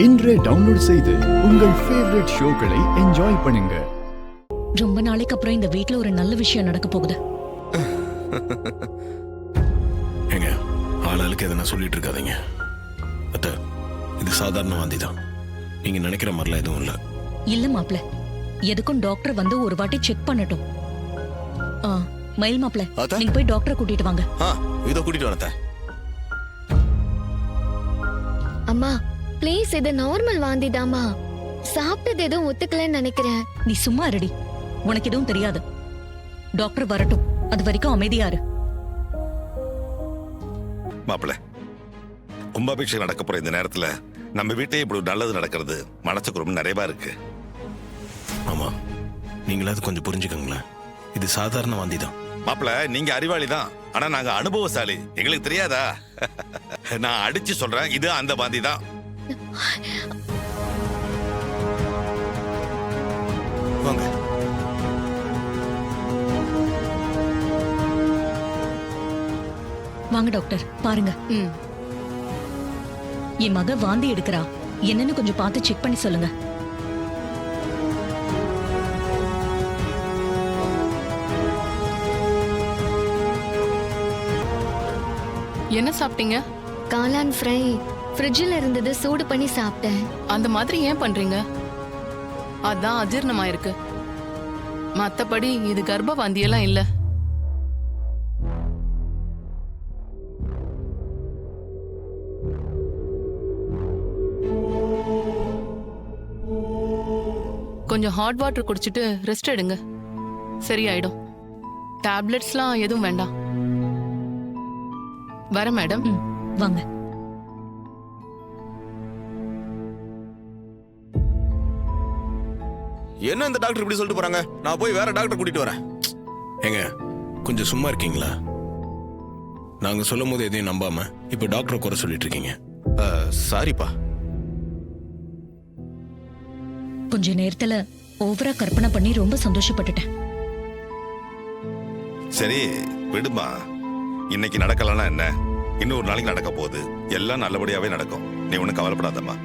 இன்றே டவுன்லோட் செய்து உங்கள் ஃபேவரட் ஷோக்களை என்ஜாய் பண்ணுங்க. ரொம்ப நாளைக்கு அப்புறம் இந்த வீட்ல ஒரு நல்ல விஷயம் நடக்க போகுது. ஏங்க ஆளாளுக்கு எதனா சொல்லிட்டு இருக்காதீங்க. அத்த இது சாதாரண வாந்தி தான். நீங்க நினைக்கிற மாதிரிலாம் எதுவும் இல்ல. இல்ல மாப்ள, எதுக்கும் டாக்டர் வந்து ஒரு வாட்டி செக் பண்ணட்டும். மயில் மாப்ள, நீங்க போய் டாக்டரை கூட்டிட்டு வாங்க. இதோ கூட்டிட்டு வரேன். அம்மா ப்ளீஸ், இது நார்மல் வாந்தி தாமா. சாப்பிட்டது எதுவும் ஒத்துக்கலன்னு நினைக்கிறேன். நீ சும்மா இருடி, உனக்கு எதுவும் தெரியாது. டாக்டர் வரட்டும், அது வரைக்கும் அமைதியா இரு. மாப்பிள்ள, கும்பாபிஷேகம் நடக்க போற இந்த நேரத்துல நம்ம வீட்டே இப்படி நல்லது நடக்கிறது மனசுக்கு ரொம்ப நிறைவா இருக்கு. ஆமா, நீங்களாவது கொஞ்சம் புரிஞ்சுக்கங்களேன். இது சாதாரண வாந்தி தான். மாப்பிள்ள, நீங்க அறிவாளி தான், ஆனா நாங்க அனுபவசாலி. எங்களுக்கு தெரியாதா? நான் அடிச்சு சொல்றேன், இது அந்த வாந்தி தான். வாங்க. வாங்க டாக்டர், பாருங்க. என் மக வாந்தி எடுக்கிறா, என்னன்னு கொஞ்சம் பார்த்து செக் பண்ணி சொல்லுங்க. என்ன சாப்பிட்டீங்க? காளான் ஃப்ரை ஃப்ரிட்ஜில் இருந்தது, சூடு பண்ணி சாப்பிட்டேன். அந்த மாதிரி ஏன் பண்றீங்க? அதான் அஜீர்ணமாயிருக்கு. மத்தபடி இது கர்ப்ப வாந்தியெல்லாம் இல்ல. கொஞ்சம் ஹாட் வாட்டர் குடிச்சிட்டு ரெஸ்ட் எடுங்க, சரியாயிடும். டேப்லெட்ஸ்லாம் எதுவும் வேண்டாம். வர மேடம். வாங்க. என்ன இந்த டாக்டர் இப்படி சொல்லிட்டு போறாங்க? நான் போய் வேற டாக்டர் கூட்டிட்டு வரேன். ஏங்க கொஞ்சம் சும்மா இருக்கீங்களா? நாங்க சொல்லும் போது எதையும் நம்பாம இப்ப டாக்டரை குறை சொல்லிட்டு இருக்கீங்க. சாரிப்பா. கொஞ்ச நேரத்துல ஓவரா கற்பனை பண்ணி ரொம்ப சந்தோஷப்பட்டுட்டேன். சரி விடுமா, இன்னைக்கு நடக்கலன்னா என்ன, இன்னொரு நாளைக்கு நடக்க போகுது. எல்லாம் நல்லபடியாவே நடக்கும். நீ ஒன்னும் கவலைப்படாதம்மா.